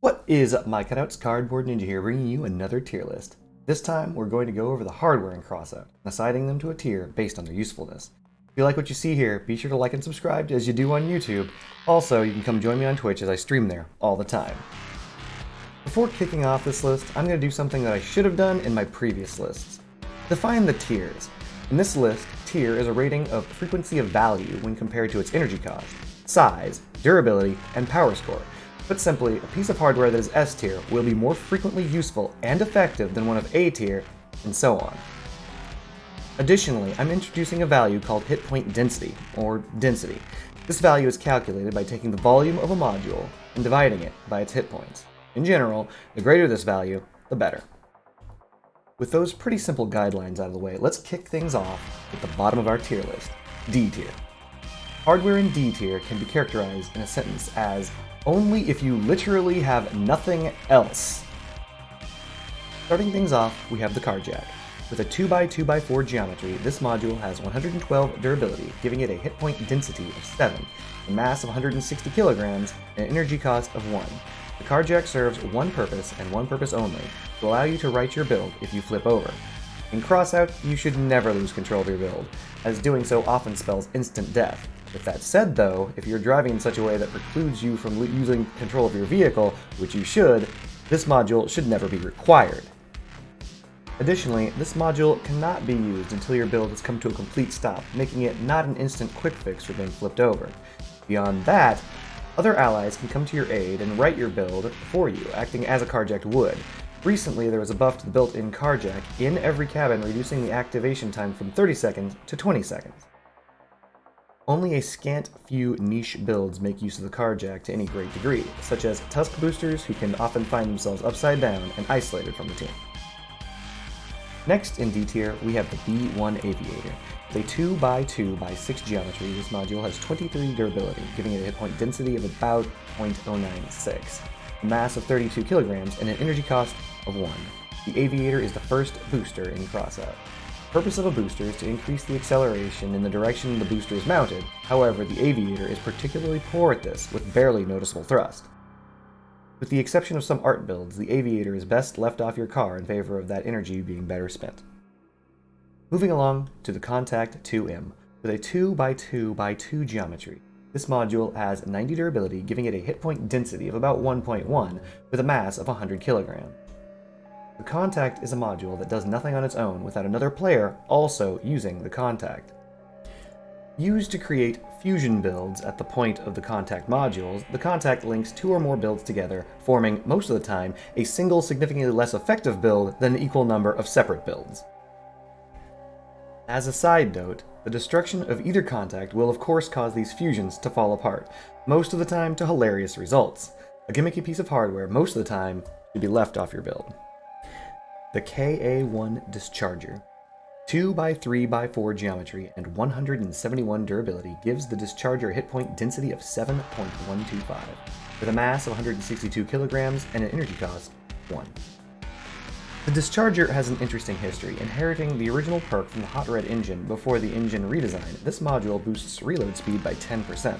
What is up, my cutouts? Cardboard Ninja here, bringing you another tier list. This time, we're going to go over the hardware in Crossout, assigning them to a tier based on their usefulness. If you like what you see here, be sure to like and subscribe as you do on YouTube. Also, you can come join me on Twitch as I stream there all the time. Before kicking off this list, I'm going to do something that I should have done in my previous lists. Define the tiers. In this list, tier is a rating of frequency of value when compared to its energy cost, size, durability, and power score. Put simply, a piece of hardware that is S tier will be more frequently useful and effective than one of A tier, and so on. Additionally, I'm introducing a value called hit point density, or density. This value is calculated by taking the volume of a module and dividing it by its hit points. In general, the greater this value, the better. With those pretty simple guidelines out of the way, let's kick things off at the bottom of our tier list, D tier. Hardware in D tier can be characterized in a sentence as only if you literally have nothing else. Starting things off, we have the Carjack. With a 2x2x4 geometry, this module has 112 durability, giving it a hit point density of 7, a mass of 160 kilograms, and an energy cost of 1. The Carjack serves one purpose and one purpose only, to allow you to write your build if you flip over. In Crossout, you should never lose control of your build, as doing so often spells instant death. With that said though, if you're driving in such a way that precludes you from using control of your vehicle, which you should, this module should never be required. Additionally, this module cannot be used until your build has come to a complete stop, making it not an instant quick fix for being flipped over. Beyond that, other allies can come to your aid and write your build for you, acting as a Carjack would. Recently, there was a buff to the built-in Carjack in every cabin, reducing the activation time from 30 seconds to 20 seconds. Only a scant few niche builds make use of the Carjack to any great degree, such as Tusk boosters who can often find themselves upside down and isolated from the team. Next in D tier, we have the B1 Aviator. With a 2x2x6 geometry, this module has 23 durability, giving it a hit point density of about 0.096, a mass of 32 kilograms, and an energy cost of 1. The Aviator is the first booster in Crossout. The purpose of a booster is to increase the acceleration in the direction the booster is mounted. However, the Aviator is particularly poor at this, with barely noticeable thrust. With the exception of some art builds, the Aviator is best left off your car in favor of that energy being better spent. Moving along to the Contact 2M. With a 2x2x2 geometry, this module has 90 durability, giving it a hit point density of about 1.1, with a mass of 100 kilograms. The Contact is a module that does nothing on its own without another player also using the Contact. Used to create fusion builds at the point of the Contact modules, the Contact links two or more builds together, forming, most of the time, a single significantly less effective build than an equal number of separate builds. As a side note, the destruction of either Contact will of course cause these fusions to fall apart, most of the time to hilarious results. A gimmicky piece of hardware, most of the time, should be left off your build. The Ka1 Discharger. 2x3x4 geometry and 171 durability gives the Discharger a hit point density of 7.125, with a mass of 162 kilograms and an energy cost of 1. The Discharger has an interesting history. Inheriting the original perk from the Hot Red engine before the engine redesign, this module boosts reload speed by 10%.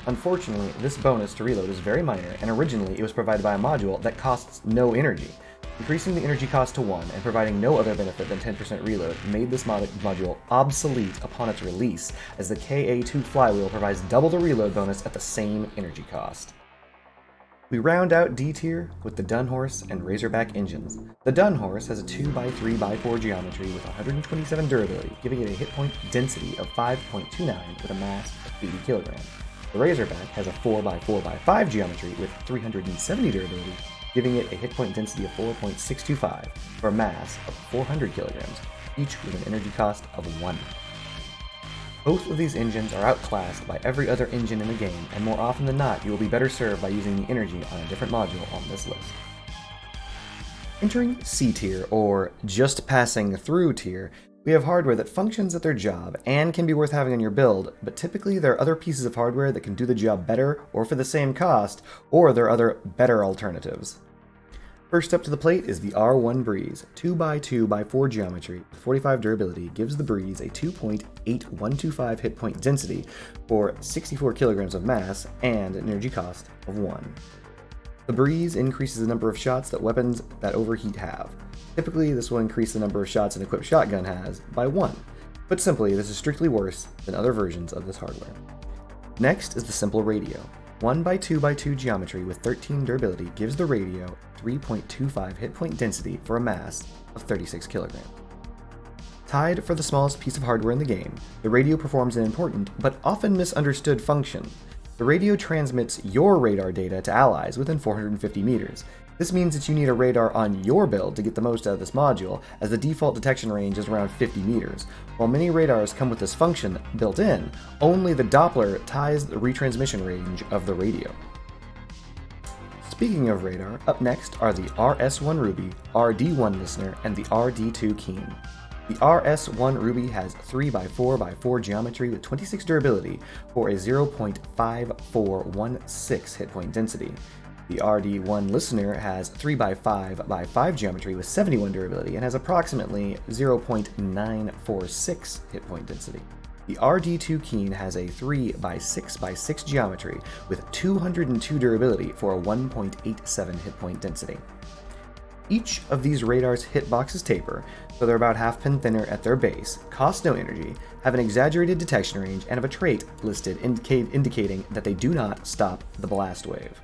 Unfortunately, this bonus to reload is very minor, and originally it was provided by a module that costs no energy. Increasing the energy cost to 1 and providing no other benefit than 10% reload made this module obsolete upon its release, as the Ka2 Flywheel provides double the reload bonus at the same energy cost. We round out D tier with the Dunhorse and Razorback Engines. The Dunhorse has a 2x3x4 geometry with 127 durability, giving it a hit point density of 5.29 with a mass of 80 kilograms. The Razorback has a 4x4x5 geometry with 370 durability, giving it a hit point density of 4.625 for a mass of 400 kilograms, each with an energy cost of 1. Both of these engines are outclassed by every other engine in the game, and more often than not, you will be better served by using the energy on a different module on this list. Entering C tier, or just passing through tier, we have hardware that functions at their job and can be worth having on your build, but typically there are other pieces of hardware that can do the job better or for the same cost, or there are other better alternatives. First up to the plate is the R1 Breeze. 2x2x4 geometry with 45 durability gives the Breeze a 2.8125 hit point density for 64 kilograms of mass and an energy cost of 1. The breeze increases the number of shots that weapons that overheat have. Typically, this will increase the number of shots an equipped shotgun has by 1. Put simply, this is strictly worse than other versions of this hardware. Next is the simple radio. 1x2x2 geometry with 13 durability gives the radio 3.25 hit point density for a mass of 36 kilograms. Tied for the smallest piece of hardware in the game, the radio performs an important but often misunderstood function. The radio transmits your radar data to allies within 450 meters. This means that you need a radar on your build to get the most out of this module, as the default detection range is around 50 meters. While many radars come with this function built in, only the Doppler ties the retransmission range of the radio. Speaking of radar, up next are the RS1 Ruby, RD1 Listener, and the RD2 Keen. The RS1 Ruby has 3x4x4 geometry with 26 durability for a 0.5416 hit point density. The RD1 Listener has 3x5x5 geometry with 71 durability and has approximately 0.946 hit point density. The RD2 Keen has a 3x6x6 geometry with 202 durability for a 1.87 hit point density. Each of these radars' hitboxes taper, so they're about half pin thinner at their base, cost no energy, have an exaggerated detection range, and have a trait listed indicating that they do not stop the blast wave.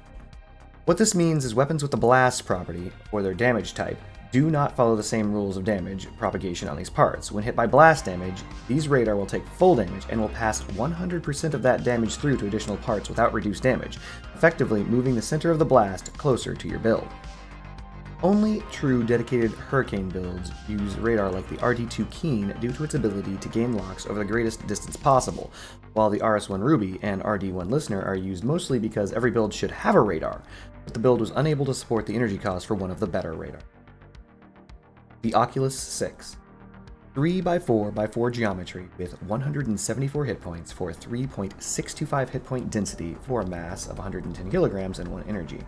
What this means is weapons with the blast property, or their damage type, do not follow the same rules of damage propagation on these parts. When hit by blast damage, these radar will take full damage and will pass 100% of that damage through to additional parts without reduced damage, effectively moving the center of the blast closer to your build. Only true dedicated Hurricane builds use radar like the RD2 Keen due to its ability to gain locks over the greatest distance possible, while the RS1 Ruby and RD1 Listener are used mostly because every build should have a radar, but the build was unable to support the energy cost for one of the better radar. The Oculus 6. 3x4x4 geometry with 174 hit points for a 3.625 hit point density for a mass of 110 kilograms and 1 energy.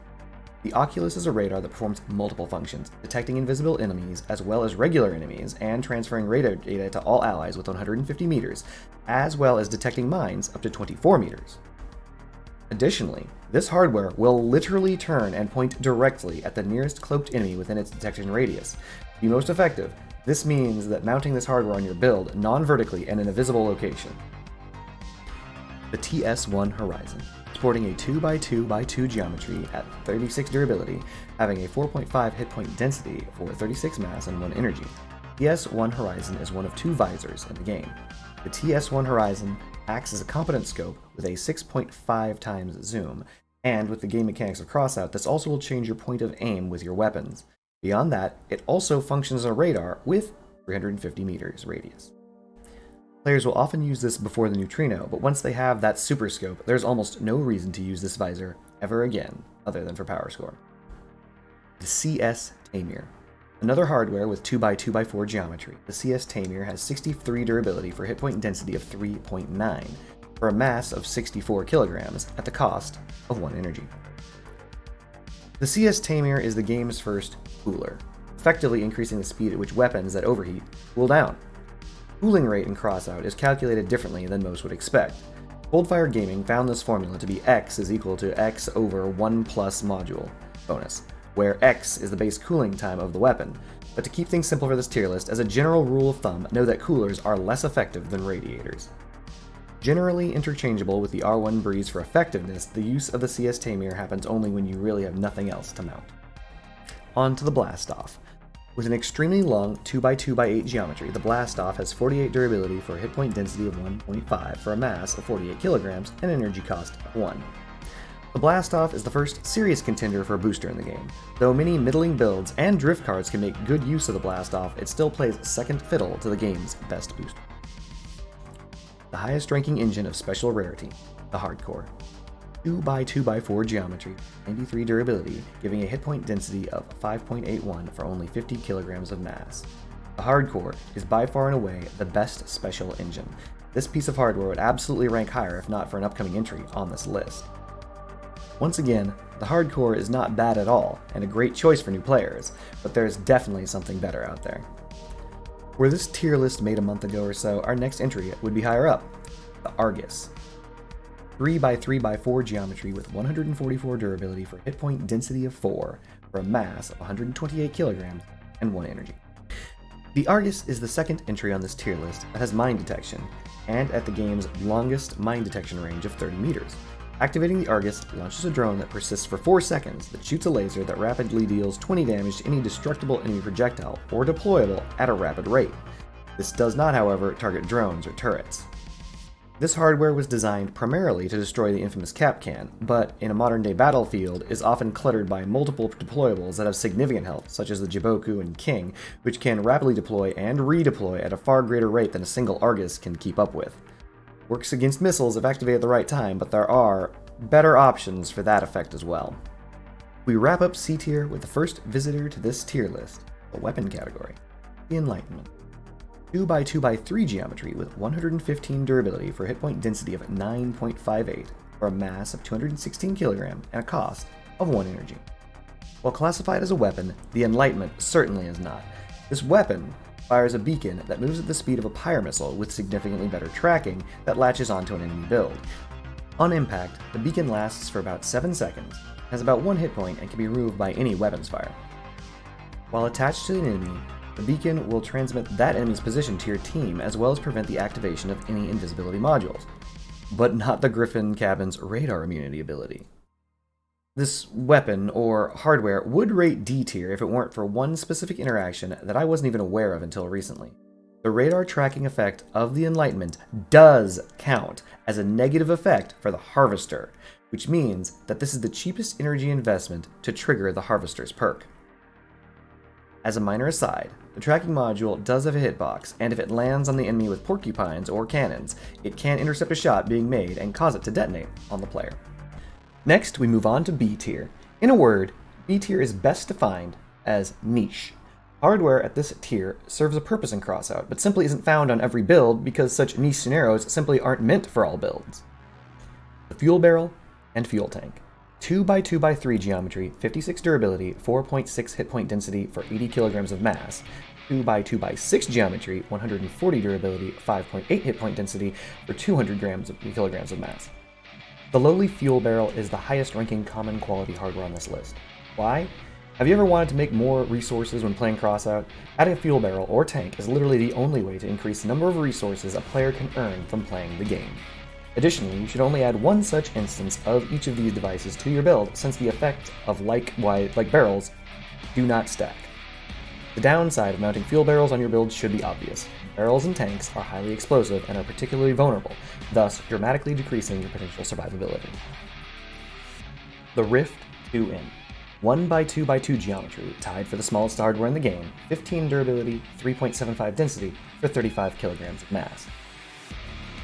The Oculus is a radar that performs multiple functions, detecting invisible enemies as well as regular enemies and transferring radar data to all allies within 150 meters, as well as detecting mines up to 24 meters. Additionally, this hardware will literally turn and point directly at the nearest cloaked enemy within its detection radius. To be most effective, this means that mounting this hardware on your build non-vertically and in a visible location. The TS1 Horizon. Sporting a 2x2x2 geometry at 36 durability, having a 4.5 hit point density for 36 mass and 1 energy. TS1 Horizon is one of 2 visors in the game. The TS1 Horizon acts as a competent scope with a 6.5 times zoom, and with the game mechanics of Crossout, this also will change your point of aim with your weapons. Beyond that, it also functions as a radar with 350 meters radius. Players will often use this before the Neutrino, but once they have that super scope, there's almost no reason to use this visor ever again, other than for power score. The CS Tamir. Another hardware with 2x2x4 geometry, the CS Tamir has 63 durability for hit point density of 3.9, for a mass of 64 kilograms at the cost of 1 energy. The CS Tamir is the game's first cooler, effectively increasing the speed at which weapons that overheat cool down. Cooling rate in Crossout is calculated differently than most would expect. Coldfire Gaming found this formula to be X is equal to X over 1 plus module bonus, where X is the base cooling time of the weapon. But to keep things simple for this tier list, as a general rule of thumb, know that coolers are less effective than radiators. Generally interchangeable with the R1 Breeze for effectiveness, the use of the CS Tamir happens only when you really have nothing else to mount. On to the Blastoff. With an extremely long 2x2x8 geometry, the Blastoff has 48 durability for a hit point density of 1.5 for a mass of 48 kilograms and energy cost of 1. The Blastoff is the first serious contender for a booster in the game. Though many middling builds and drift cards can make good use of the Blastoff, it still plays second fiddle to the game's best booster. The highest ranking engine of special rarity, the Hardcore. 2x2x4 geometry, 93 durability, giving a hit point density of 5.81 for only 50 kilograms of mass. The Hardcore is by far and away the best special engine. This piece of hardware would absolutely rank higher if not for an upcoming entry on this list. Once again, the Hardcore is not bad at all, and a great choice for new players, but there's definitely something better out there. Were this tier list made a month ago or so, our next entry would be higher up, the Argus. 3x3x4 geometry with 144 durability for hit point density of 4 for a mass of 128 kilograms and 1 energy. The Argus is the second entry on this tier list that has mine detection, and at the game's longest mine detection range of 30 meters. Activating the Argus launches a drone that persists for 4 seconds that shoots a laser that rapidly deals 20 damage to any destructible enemy projectile or deployable at a rapid rate. This does not, however, target drones or turrets. This hardware was designed primarily to destroy the infamous Kapkan, but in a modern-day battlefield is often cluttered by multiple deployables that have significant health, such as the Jiboku and King, which can rapidly deploy and redeploy at a far greater rate than a single Argus can keep up with. Works against missiles if activated at the right time, but there are better options for that effect as well. We wrap up C tier with the first visitor to this tier list, the weapon category, the Enlightenment. 2x2x3 geometry with 115 durability for a hit point density of 9.58 for a mass of 216 kg and a cost of 1 energy. While classified as a weapon, the Enlightenment certainly is not. This weapon fires a beacon that moves at the speed of a pyre missile with significantly better tracking that latches onto an enemy build. On impact, the beacon lasts for about 7 seconds, has about 1 hit point, and can be removed by any weapons fire. While attached to an enemy, the beacon will transmit that enemy's position to your team as well as prevent the activation of any invisibility modules, but not the Griffin cabin's radar immunity ability. This weapon, or hardware, would rate D tier if it weren't for one specific interaction that I wasn't even aware of until recently. The radar tracking effect of the Enlightenment does count as a negative effect for the Harvester, which means that this is the cheapest energy investment to trigger the Harvester's perk. As a minor aside, the tracking module does have a hitbox, and if it lands on the enemy with porcupines or cannons, it can intercept a shot being made and cause it to detonate on the player. Next, we move on to B tier. In a word, B tier is best defined as niche. Hardware at this tier serves a purpose in Crossout, but simply isn't found on every build because such niche scenarios simply aren't meant for all builds. The Fuel Barrel and Fuel Tank. 2x2x3 geometry, 56 durability, 4.6 hit point density for 80 kilograms of mass. 2x2x6 geometry, 140 durability, 5.8 hit point density for 200 kilograms of mass. The lowly Fuel Barrel is the highest ranking common quality hardware on this list. Why? Have you ever wanted to make more resources when playing Crossout? Adding a Fuel Barrel or Tank is literally the only way to increase the number of resources a player can earn from playing the game. Additionally, you should only add one such instance of each of these devices to your build, since the effect of like barrels do not stack. The downside of mounting fuel barrels on your build should be obvious. Barrels and tanks are highly explosive and are particularly vulnerable, thus dramatically decreasing your potential survivability. The Rift 2M. 1x2x2 geometry, tied for the smallest hardware in the game, 15 durability, 3.75 density for 35 kilograms of mass.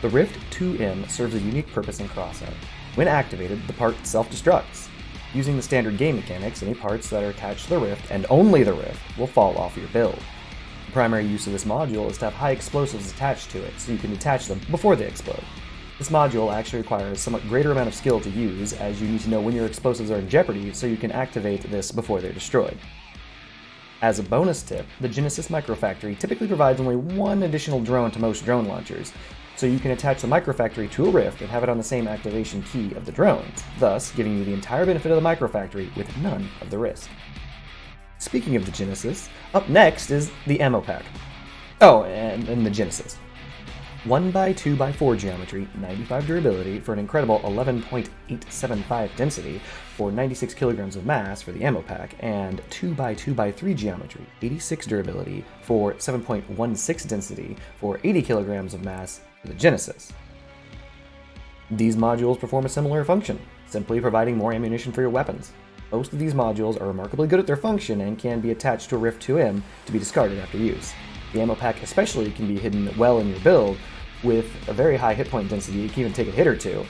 The Rift 2M serves a unique purpose in Crossout. When activated, the part self-destructs. Using the standard game mechanics, any parts that are attached to the Rift, and only the Rift, will fall off your build. The primary use of this module is to have high explosives attached to it, so you can detach them before they explode. This module actually requires a somewhat greater amount of skill to use, as you need to know when your explosives are in jeopardy so you can activate this before they're destroyed. As a bonus tip, the Genesis Microfactory typically provides only one additional drone to most drone launchers, so you can attach the Microfactory to a Rift and have it on the same activation key of the drones, thus giving you the entire benefit of the Microfactory with none of the risk. Speaking of the Genesis, up next is the Ammo Pack. Oh, and the Genesis. 1x2x4 geometry, 95 durability for an incredible 11.875 density for 96 kilograms of mass for the ammo pack, and 2x2x3 geometry, 86 durability for 7.16 density for 80 kilograms of mass for the Genesis. These modules perform a similar function, simply providing more ammunition for your weapons. Most of these modules are remarkably good at their function and can be attached to a Rift 2M to be discarded after use. The ammo pack especially can be hidden well in your build. With a very high hit point density, you can even take a hit or two.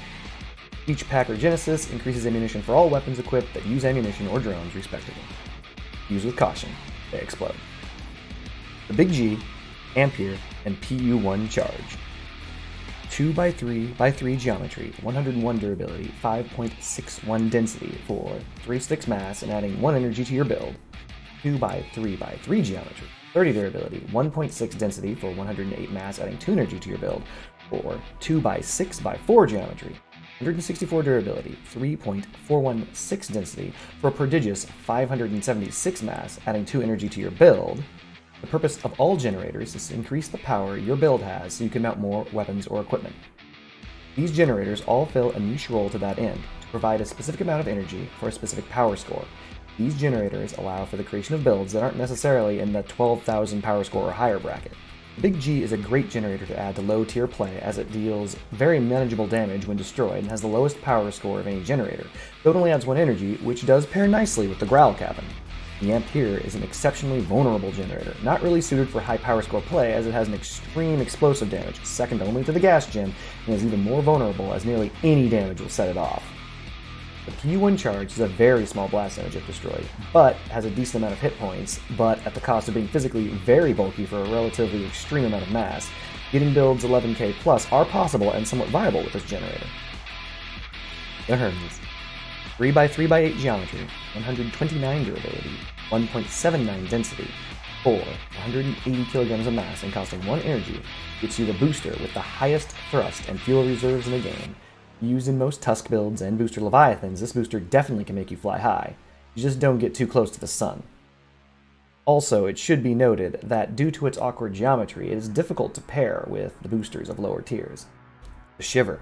Each pack or Genesis increases ammunition for all weapons equipped that use ammunition or drones, respectively. Use with caution, they explode. The Big G, Ampere, and PU1 Charge. 2x3x3 geometry, 101 durability, 5.61 density for 3/6 mass and adding 1 energy to your build. 2x3x3 geometry, 30 durability, 1.6 density for 108 mass, adding 2 energy to your build, or 2x6x4 geometry, 164 durability, 3.416 density for a prodigious 576 mass, adding 2 energy to your build. The purpose of all generators is to increase the power your build has so you can mount more weapons or equipment. These generators all fill a niche role to that end, to provide a specific amount of energy for a specific power score. These generators allow for the creation of builds that aren't necessarily in the 12,000 power score or higher bracket. Big G is a great generator to add to low tier play as it deals very manageable damage when destroyed and has the lowest power score of any generator, though it only adds 1 energy, which does pair nicely with the Growl Cabin. The Amp here is an exceptionally vulnerable generator, not really suited for high power score play as it has an extreme explosive damage, second only to the Gas Gin, and is even more vulnerable as nearly any damage will set it off. The Ka1 charge is a very small blast damage if destroyed, but has a decent amount of hit points, but at the cost of being physically very bulky for a relatively extreme amount of mass. Getting builds 11k plus are possible and somewhat viable with this generator. The Hermes. 3x3x8 geometry, 129 durability, 1.79 density, 180 kilograms of mass and costing 1 energy, gets you the booster with the highest thrust and fuel reserves in the game. Used in most Tusk builds and booster Leviathans, this booster definitely can make you fly high. You just don't get too close to the sun. Also, it should be noted that due to its awkward geometry, it is difficult to pair with the boosters of lower tiers. The Shiver.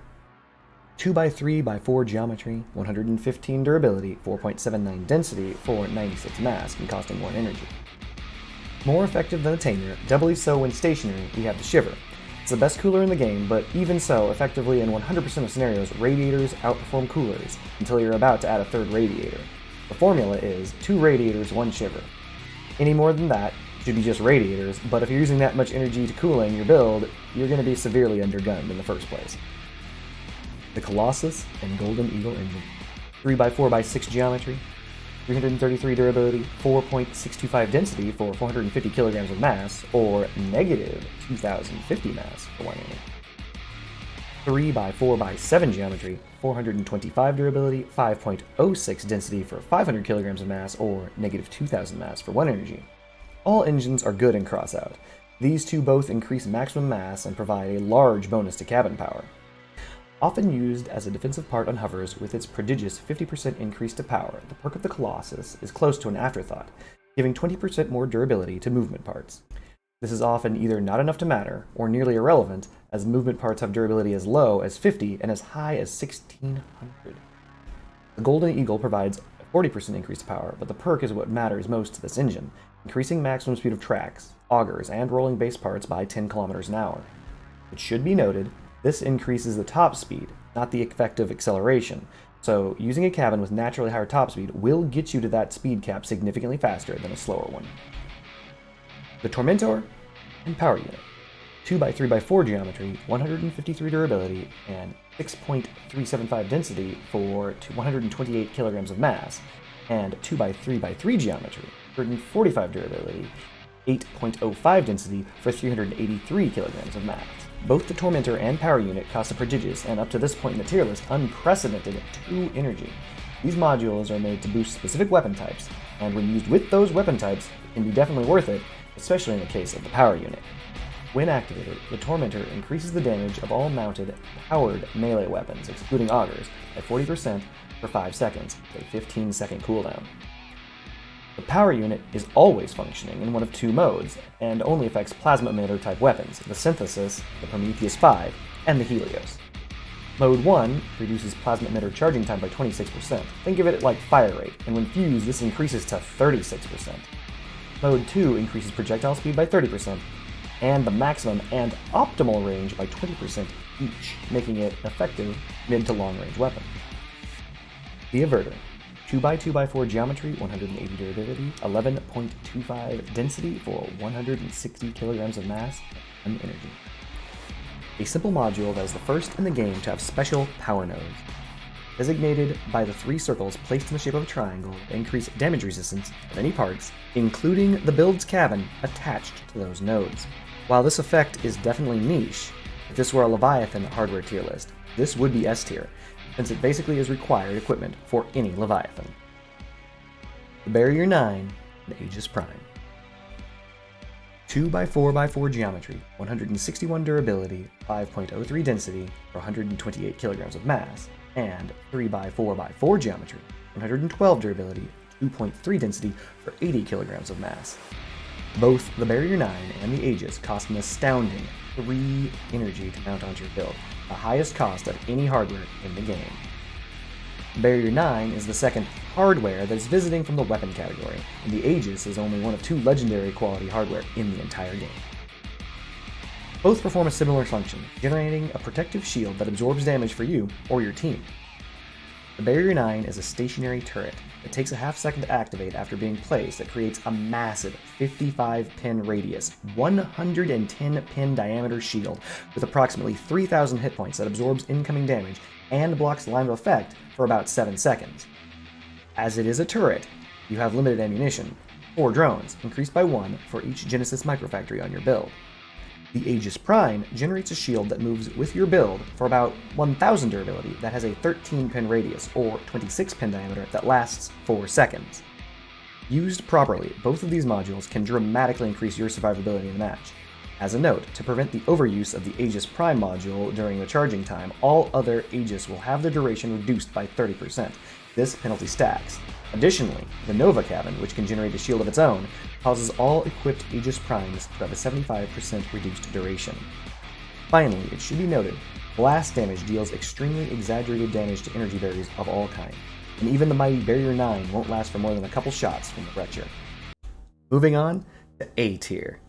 2x3x4 geometry, 115 durability, 4.79 density, 96 mass, and costing 1 energy. More effective than the Tamer, doubly so when stationary, we have the Shiver. It's the best cooler in the game, but even so, effectively in 100% of scenarios, radiators outperform coolers until you're about to add a 3rd radiator. The formula is 2 radiators, 1 Shiver. Any more than that should be just radiators, but if you're using that much energy to cooling your build, you're going to be severely undergunned in the first place. The Colossus and Golden Eagle Engine. 3x4x6 geometry, 333 durability, 4.625 density for 450 kilograms of mass, or negative 2050 mass for 1 energy. 3x4x7 geometry, 425 durability, 5.06 density for 500 kilograms of mass, or negative 2000 mass for 1 energy. All engines are good in Crossout. These two both increase maximum mass and provide a large bonus to cabin power. Often used as a defensive part on hovers with its prodigious 50% increase to power, the perk of the Colossus is close to an afterthought, giving 20% more durability to movement parts. This is often either not enough to matter, or nearly irrelevant, as movement parts have durability as low as 50 and as high as 1600. The Golden Eagle provides a 40% increase to power, but the perk is what matters most to this engine, increasing maximum speed of tracks, augers, and rolling base parts by 10 kilometers an hour. It should be noted, this increases the top speed, not the effective acceleration, so using a cabin with naturally higher top speed will get you to that speed cap significantly faster than a slower one. The Tormentor and Power Unit. 2x3x4 geometry, 153 durability, and 6.375 density for 128 kilograms of mass, and 2x3x3 geometry, 145 durability, 8.05 density for 383 kilograms of mass. Both the Tormentor and Power Unit cost a prodigious, and up to this point in the tier list, unprecedented 2 energy. These modules are made to boost specific weapon types, and when used with those weapon types, it can be definitely worth it, especially in the case of the Power Unit. When activated, the Tormentor increases the damage of all mounted, powered melee weapons, excluding augers, by 40% for 5 seconds, with a 15-second cooldown. The Power Unit is always functioning in one of 2 modes, and only affects plasma emitter type weapons, the Synthesis, the Prometheus 5, and the Helios. Mode 1 reduces plasma emitter charging time by 26%, think of it like fire rate, and when fused this increases to 36%. Mode 2 increases projectile speed by 30%, and the maximum and optimal range by 20% each, making it an effective mid to long range weapon. The Averter. 2x2x4 geometry, 180 durability, 11.25 density for 160 kilograms of mass, and energy. A simple module that is the first in the game to have special power nodes. Designated by the 3 circles placed in the shape of a triangle to increase damage resistance of any parts, including the build's cabin attached to those nodes. While this effect is definitely niche, if this were a Leviathan hardware tier list, this would be S tier, since it basically is required equipment for any Leviathan. The Barrier 9 and Aegis Prime. 2x4x4 geometry, 161 durability, 5.03 density for 128 kilograms of mass, and 3x4x4 geometry, 112 durability, 2.3 density for 80 kilograms of mass. Both the Barrier 9 and the Aegis cost an astounding 3 energy to mount onto your build, the highest cost of any hardware in the game. Barrier 9 is the second hardware that is visiting from the weapon category, and the Aegis is only one of 2 legendary quality hardware in the entire game. Both perform a similar function, generating a protective shield that absorbs damage for you or your team. The Barrier 9 is a stationary turret that takes a half second to activate after being placed that creates a massive 55-pin radius, 110-pin diameter shield with approximately 3,000 hit points that absorbs incoming damage and blocks the line of effect for about 7 seconds. As it is a turret, you have limited ammunition, 4 drones, increased by 1 for each Genesis microfactory on your build. The Aegis Prime generates a shield that moves with your build for about 1,000 durability that has a 13-pin radius, or 26-pin diameter, that lasts 4 seconds. Used properly, both of these modules can dramatically increase your survivability in the match. As a note, to prevent the overuse of the Aegis Prime module during the charging time, all other Aegis will have their duration reduced by 30%. This penalty stacks. Additionally, the Nova cabin, which can generate a shield of its own, causes all equipped Aegis Primes to have a 75% reduced duration. Finally, it should be noted, blast damage deals extremely exaggerated damage to energy barriers of all kinds, and even the mighty Barrier 9 won't last for more than a couple shots from the Wretcher. Moving on to A tier.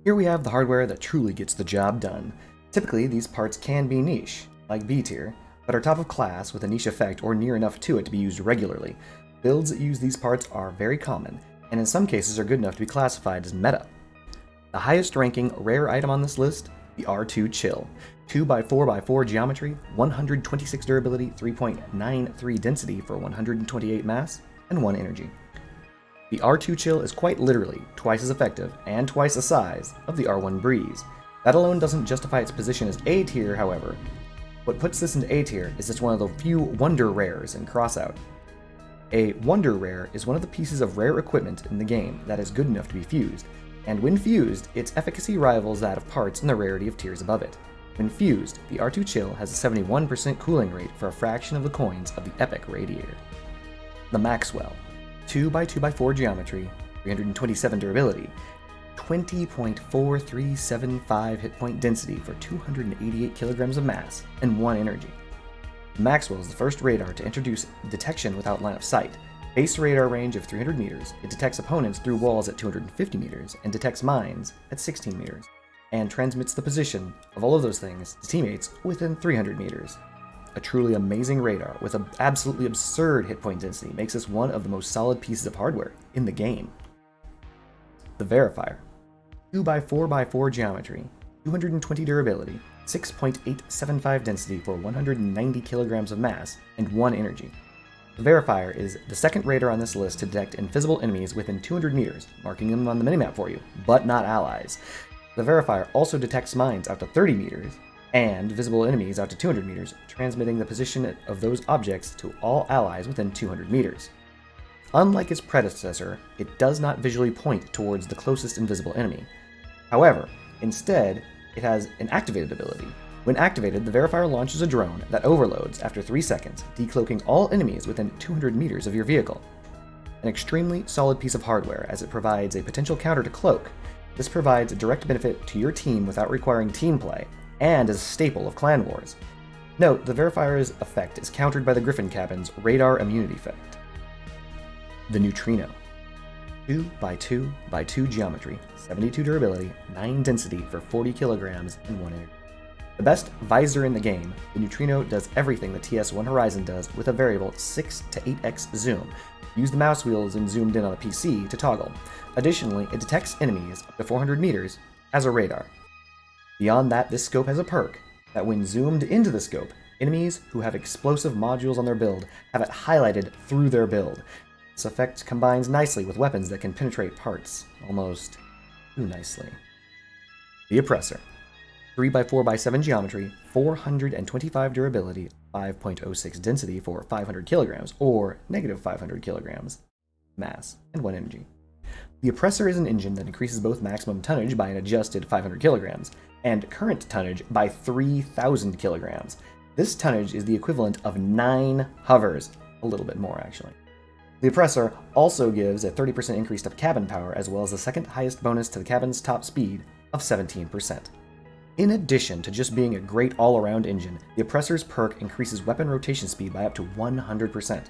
Here we have the hardware that truly gets the job done. Typically, these parts can be niche, like B tier, but are top of class with a niche effect or near enough to it to be used regularly. Builds that use these parts are very common, and in some cases are good enough to be classified as meta. The highest ranking rare item on this list, the R2 Chill. 2x4x4 geometry, 126 durability, 3.93 density for 128 mass, and 1 energy. The R2 Chill is quite literally twice as effective and twice the size of the R1 Breeze. That alone doesn't justify its position as A tier, however. What puts this into A tier is it's one of the few wonder rares in Crossout. A wonder rare is one of the pieces of rare equipment in the game that is good enough to be fused, and when fused, its efficacy rivals that of parts in the rarity of tiers above it. When fused, the R2 Chill has a 71% cooling rate for a fraction of the coins of the Epic Radiator. The Maxwell. 2x2x4 geometry, 327 durability, 20.4375 hit point density for 288 kilograms of mass, and 1 energy. The Maxwell is the first radar to introduce detection without line of sight. Base radar range of 300 meters, it detects opponents through walls at 250 meters, and detects mines at 16 meters, and transmits the position of all of those things to teammates within 300 meters. A truly amazing radar with an absolutely absurd hit point density makes this one of the most solid pieces of hardware in the game. The Verifier. 2x4x4 geometry, 220 durability, 6.875 density for 190 kilograms of mass, and 1 energy. The Verifier is the second radar on this list to detect invisible enemies within 200 meters, marking them on the minimap for you, but not allies. The Verifier also detects mines out to 30 meters, and visible enemies out to 200 meters, transmitting the position of those objects to all allies within 200 meters. Unlike its predecessor, it does not visually point towards the closest invisible enemy. However, instead, it has an activated ability. When activated, the Verifier launches a drone that overloads after 3 seconds, decloaking all enemies within 200 meters of your vehicle. An extremely solid piece of hardware as it provides a potential counter to cloak. This provides a direct benefit to your team without requiring team play, and is a staple of clan wars. Note, the Verifier's effect is countered by the Griffin cabin's radar immunity effect. The Neutrino. 2x2x2 geometry, 72 durability, 9 density for 40 kilograms, and 1 energy. The best visor in the game, the Neutrino does everything the TS1 Horizon does with a variable 6 to 8x zoom. Use the mouse wheels and zoomed in on a PC to toggle. Additionally, it detects enemies up to 400 meters as a radar. Beyond that, this scope has a perk that when zoomed into the scope, enemies who have explosive modules on their build have it highlighted through their build. This effect combines nicely with weapons that can penetrate parts, almost too nicely. The Oppressor. 3x4x7 geometry, 425 durability, 5.06 density for 500 kilograms, or negative 500 kilograms mass, and 1 energy. The Oppressor is an engine that increases both maximum tonnage by an adjusted 500 kilograms, and current tonnage by 3,000 kilograms. This tonnage is the equivalent of 9 hovers, a little bit more actually. The Oppressor also gives a 30% increase of cabin power, as well as the second highest bonus to the cabin's top speed of 17%. In addition to just being a great all-around engine, the Oppressor's perk increases weapon rotation speed by up to 100%,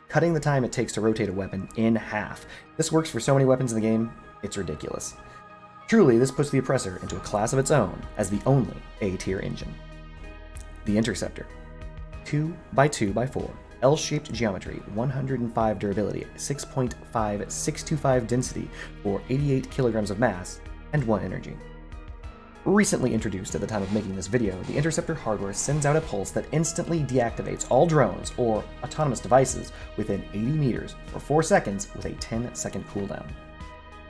cutting the time it takes to rotate a weapon in half. This works for so many weapons in the game, it's ridiculous. Truly, this puts the Oppressor into a class of its own as the only A-tier engine. The Interceptor. 2x2x4, L-shaped geometry, 105 durability, 6.5625 density for 88 kilograms of mass, and 1 energy. Recently introduced at the time of making this video, the Interceptor hardware sends out a pulse that instantly deactivates all drones or autonomous devices within 80 meters for 4 seconds with a 10-second cooldown.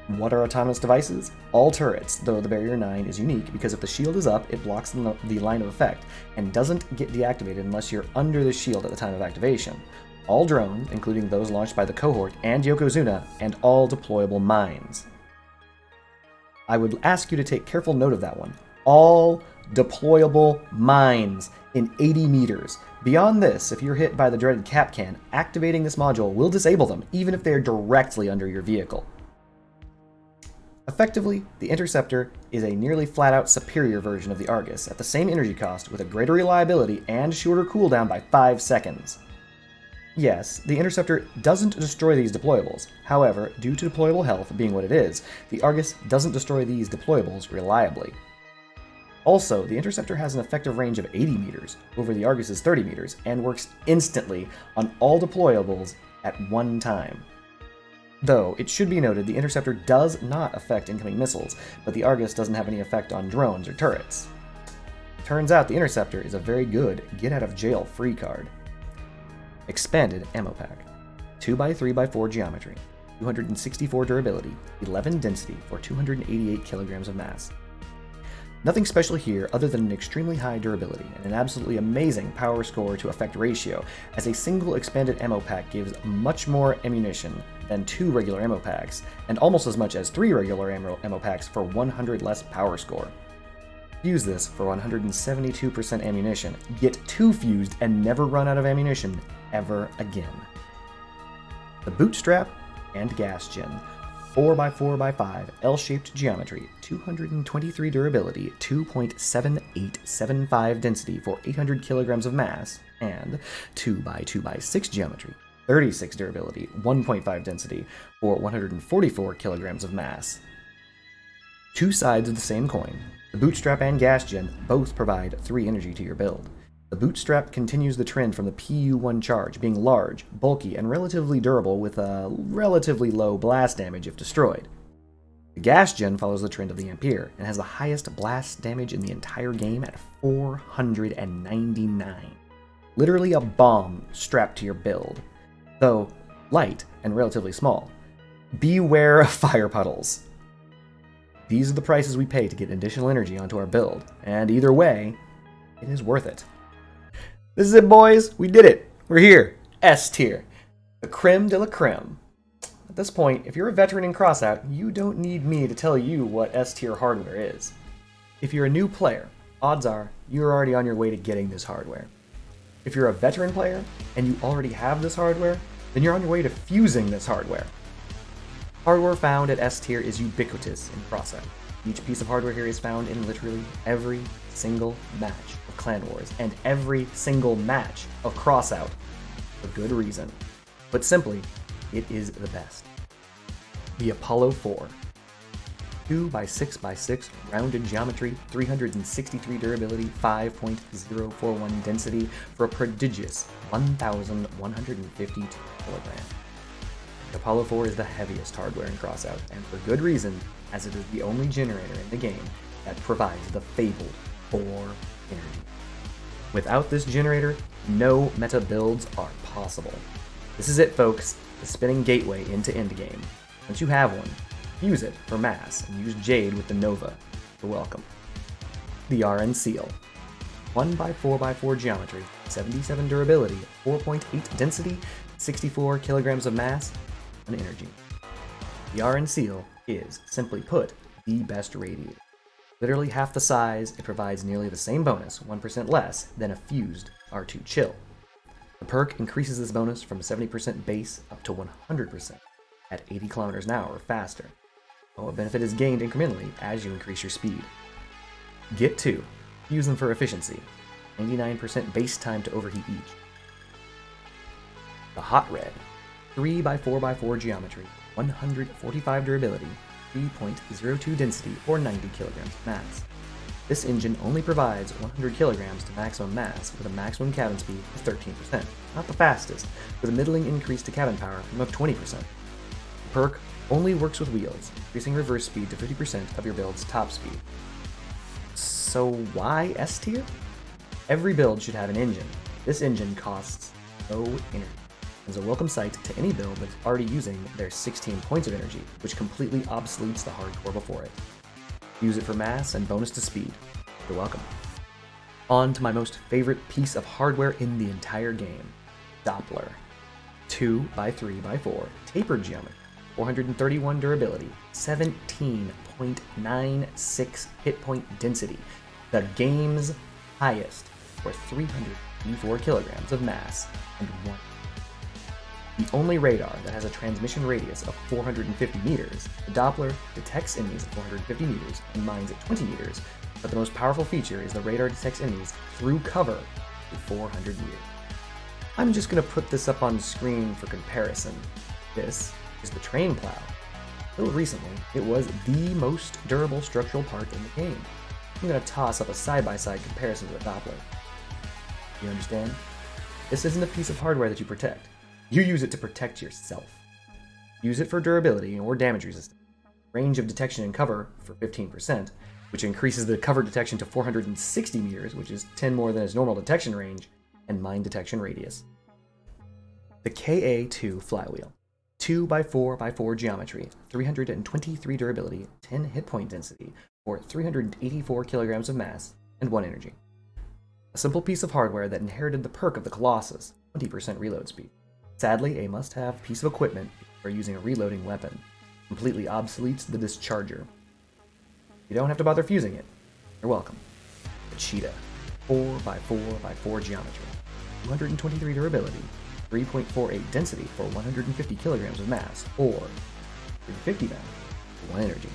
What are autonomous devices? All turrets, though the Barrier 9 is unique because if the shield is up, it blocks the line of effect and doesn't get deactivated unless you're under the shield at the time of activation. All drones, including those launched by the Cohort and Yokozuna, and all deployable mines. I would ask you to take careful note of that one. All deployable mines in 80 meters. Beyond this, if you're hit by the dreaded Kapkan, activating this module will disable them, even if they are directly under your vehicle. Effectively, the Interceptor is a nearly flat-out superior version of the Argus at the same energy cost with a greater reliability and shorter cooldown by 5 seconds. Yes, the Interceptor doesn't destroy these deployables. However, due to deployable health being what it is, the Argus doesn't destroy these deployables reliably. Also, the Interceptor has an effective range of 80 meters over the Argus's 30 meters and works instantly on all deployables at one time. Though, it should be noted the Interceptor does not affect incoming missiles, but the Argus doesn't have any effect on drones or turrets. Turns out the Interceptor is a very good get-out-of-jail-free card. Expanded Ammo Pack. 2x3x4 geometry, 264 durability, 11 density for 288 kilograms of mass. Nothing special here other than an extremely high durability and an absolutely amazing power score to effect ratio, as a single expanded ammo pack gives much more ammunition than 2 regular ammo packs, and almost as much as 3 regular ammo packs for 100 less power score. Fuse this for 172% ammunition, get 2 fused, and never run out of ammunition ever again. The Bootstrap and Gas Gin. 4x4x5 L-shaped geometry, 223 durability, 2.7875 density for 800 kilograms of mass, and 2x2x6 geometry, 36 durability, 1.5 density for 144 kilograms of mass. Two sides of the same coin. The Bootstrap and Gas Gin both provide 3 energy to your build. The Bootstrap continues the trend from the PU1 charge, being large, bulky, and relatively durable with a relatively low blast damage if destroyed. The Gas Gin follows the trend of the Ampere and has the highest blast damage in the entire game at 499. Literally a bomb strapped to your build, though light and relatively small. Beware of fire puddles. These are the prices we pay to get additional energy onto our build, and either way, it is worth it. This is it, boys. We did it. We're here. S tier. The creme de la creme. At this point, if you're a veteran in Crossout, you don't need me to tell you what S tier hardware is. If you're a new player, odds are you're already on your way to getting this hardware. If you're a veteran player and you already have this hardware, then you're on your way to fusing this hardware. Hardware found at S tier is ubiquitous in Crossout. Each piece of hardware here is found in literally every single match of Clan Wars and every single match of Crossout for good reason. But simply, it is the best. The Apollo 4. 2x6x6 rounded geometry, 363 durability, 5.041 density for a prodigious 1,152 kilograms. The Apollo 4 is the heaviest hardware in Crossout, and for good reason, as it is the only generator in the game that provides the fabled 4 energy. Without this generator, no meta builds are possible. This is it, folks, the spinning gateway into endgame. Once you have one, use it for mass and use Jade with the Nova. You're welcome. The RN Seal. 1x4x4 geometry, 77 durability, 4.8 density, 64 kilograms of mass, and energy. The RN Seal is, simply put, the best radiator. Literally half the size, it provides nearly the same bonus, 1% less, than a fused R2 Chill. The perk increases this bonus from 70% base up to 100% at 80 kilometers an hour or faster. A benefit is gained incrementally as you increase your speed. Get 2. Use them for efficiency. 99% base time to overheat each. The Hot Red. 3x4x4 geometry, 145 durability, 3.02 density, or 90 kilograms of mass. This engine only provides 100 kilograms to maximum mass with a maximum cabin speed of 13%, not the fastest, with a middling increase to cabin power of 20%. The perk only works with wheels, increasing reverse speed to 50% of your build's top speed. So why S tier? Every build should have an engine. This engine costs no energy. It's a welcome sight to any build that's already using their 16 points of energy, which completely obsoletes the hardcore before it. Use it for mass and bonus to speed. You're welcome. On to my most favorite piece of hardware in the entire game, Doppler. 2x3x4 tapered geometry, 431 durability, 17.96 hit point density, the game's highest, for 384 kilograms of mass and 1. The only radar that has a transmission radius of 450 meters, the Doppler detects enemies at 450 meters and mines at 20 meters, but the most powerful feature is the radar detects enemies through cover at 400 meters. I'm just going to put this up on screen for comparison. This is the train plow. Until recently, it was the most durable structural part in the game. I'm going to toss up a side-by-side comparison to the Doppler. You understand? This isn't a piece of hardware that you protect. You use it to protect yourself. Use it for durability or damage resistance, range of detection and cover for 15%, which increases the cover detection to 460 meters, which is 10 more than its normal detection range, and mine detection radius. The Ka2 Flywheel. 2x4x4 geometry, 323 durability, 10 hit point density, or 384 kilograms of mass, and 1 energy. A simple piece of hardware that inherited the perk of the Colossus, 20% reload speed. Sadly, a must-have piece of equipment for using a reloading weapon. Completely obsoletes the Discharger. You don't have to bother fusing it. You're welcome. The Cheetah. 4x4x4 geometry. 223 durability. 3.48 density for 150 kilograms of mass, or 350 mass for 1 energy.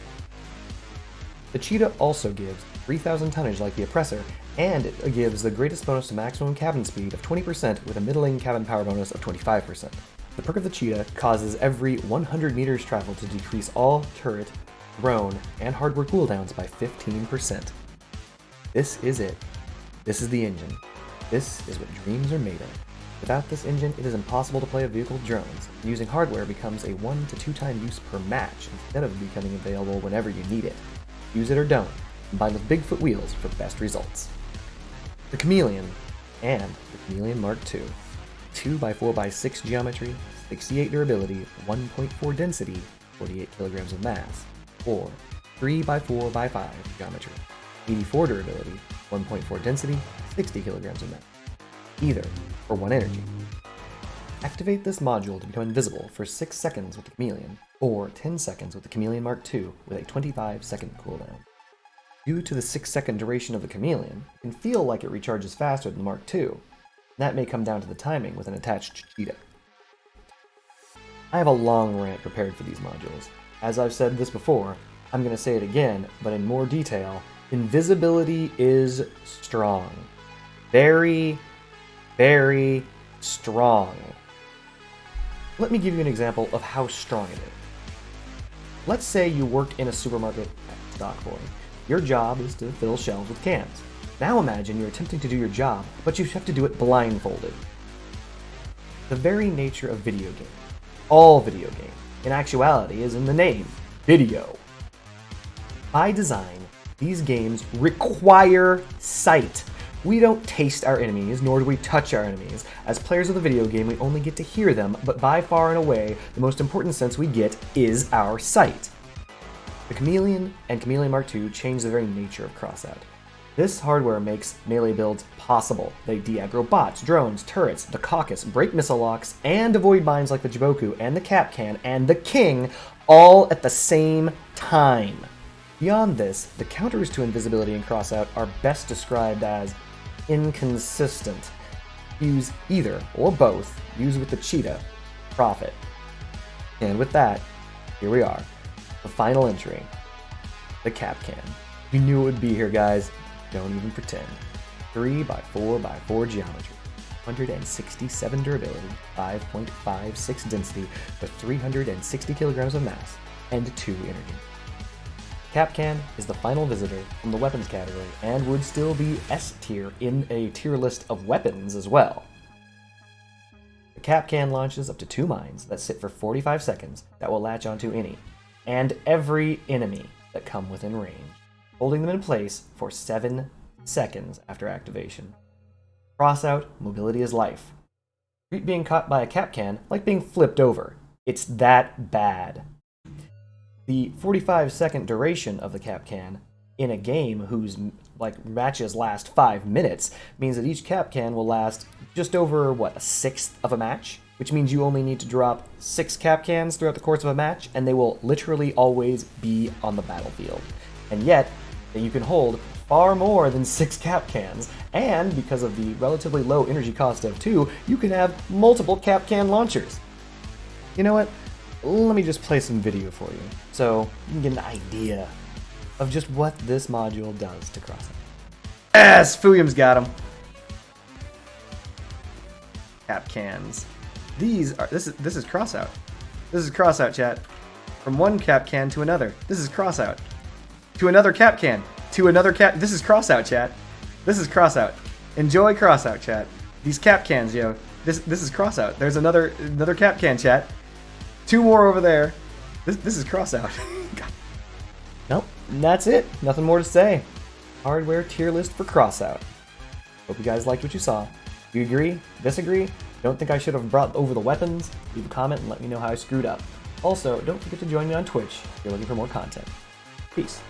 The Cheetah also gives 3,000 tonnage like the Oppressor, and it gives the greatest bonus to maximum cabin speed of 20% with a middling cabin power bonus of 25%. The perk of the Cheetah causes every 100 meters travel to decrease all turret, drone, and hardware cooldowns by 15%. This is it. This is the engine. This is what dreams are made of. Without this engine, it is impossible to play a vehicle with drones. Using hardware becomes a 1 to 2 time use per match instead of becoming available whenever you need it. Use it or don't, combined with Bigfoot wheels for best results. The Chameleon and the Chameleon Mark II. 2x4x6 geometry, 68 durability, 1.4 density, 48 kilograms of mass, or 3x4x5 geometry, 84 durability, 1.4 density, 60 kilograms of mass. Either for 1 energy. Activate this module to become invisible for 6 seconds with the Chameleon, or 10 seconds with the Chameleon Mark II with a 25-second cooldown. Due to the 6-second duration of the Chameleon, it can feel like it recharges faster than the Mark II. That may come down to the timing with an attached Cheetah. I have a long rant prepared for these modules. As I've said this before, I'm going to say it again, but in more detail. Invisibility is strong. Very, very strong. Let me give you an example of how strong it is. Let's say you work in a supermarket at stock boy. Your job is to fill shelves with cans. Now imagine you're attempting to do your job, but you have to do it blindfolded. The very nature of video games, all video games, in actuality is in the name, video. By design, these games require sight. We don't taste our enemies, nor do we touch our enemies. As players of the video game, we only get to hear them, but by far and away, the most important sense we get is our sight. The Chameleon and Chameleon Mark II change the very nature of Crossout. This hardware makes melee builds possible. They de-aggro bots, drones, turrets, the Caucus, break missile locks, and avoid mines like the Jiboku and the Capcan and the King, all at the same time. Beyond this, the counters to invisibility in Crossout are best described as inconsistent. Use either or both. Use with the Cheetah. Profit. And with that, here we are. The final entry. The Ka1. We knew it would be here, guys. Don't even pretend. 3x4x4 geometry. 167 durability, 5.56 density, with 360 kilograms of mass, and 2 energy. Ka1 is the final visitor from the weapons category and would still be S tier in a tier list of weapons as well. The Ka1 launches up to 2 mines that sit for 45 seconds that will latch onto any and every enemy that come within range, holding them in place for 7 seconds after activation. Crossout, mobility is life. Treat being caught by a Ka1 like being flipped over. It's that bad. The 45-second duration of the Ka1 in a game whose matches last 5 minutes means that each Ka1 will last just over, a sixth of a match? Which means you only need to drop 6 Ka1s throughout the course of a match, and they will literally always be on the battlefield. And yet, you can hold far more than 6 Ka1s, and because of the relatively low energy cost of 2, you can have multiple Ka1 launchers. You know what? Let me just play some video for you, so you can get an idea of just what this module does to Crossout. Yes! Fuyum's got him! Ka1s. This is Crossout. This is Crossout, chat. From one Ka1 to another. This is Crossout. To another Ka1. To another This is Crossout, chat. This is Crossout. Enjoy Crossout, chat. These Ka1s, yo. This is Crossout. There's another Ka1, chat. 2 more over there. This is Crossout. Nope, and that's it. Nothing more to say. Hardware tier list for Crossout. Hope you guys liked what you saw. Do you agree? Disagree? Don't think I should have brought over the weapons? Leave a comment and let me know how I screwed up. Also, don't forget to join me on Twitch if you're looking for more content. Peace.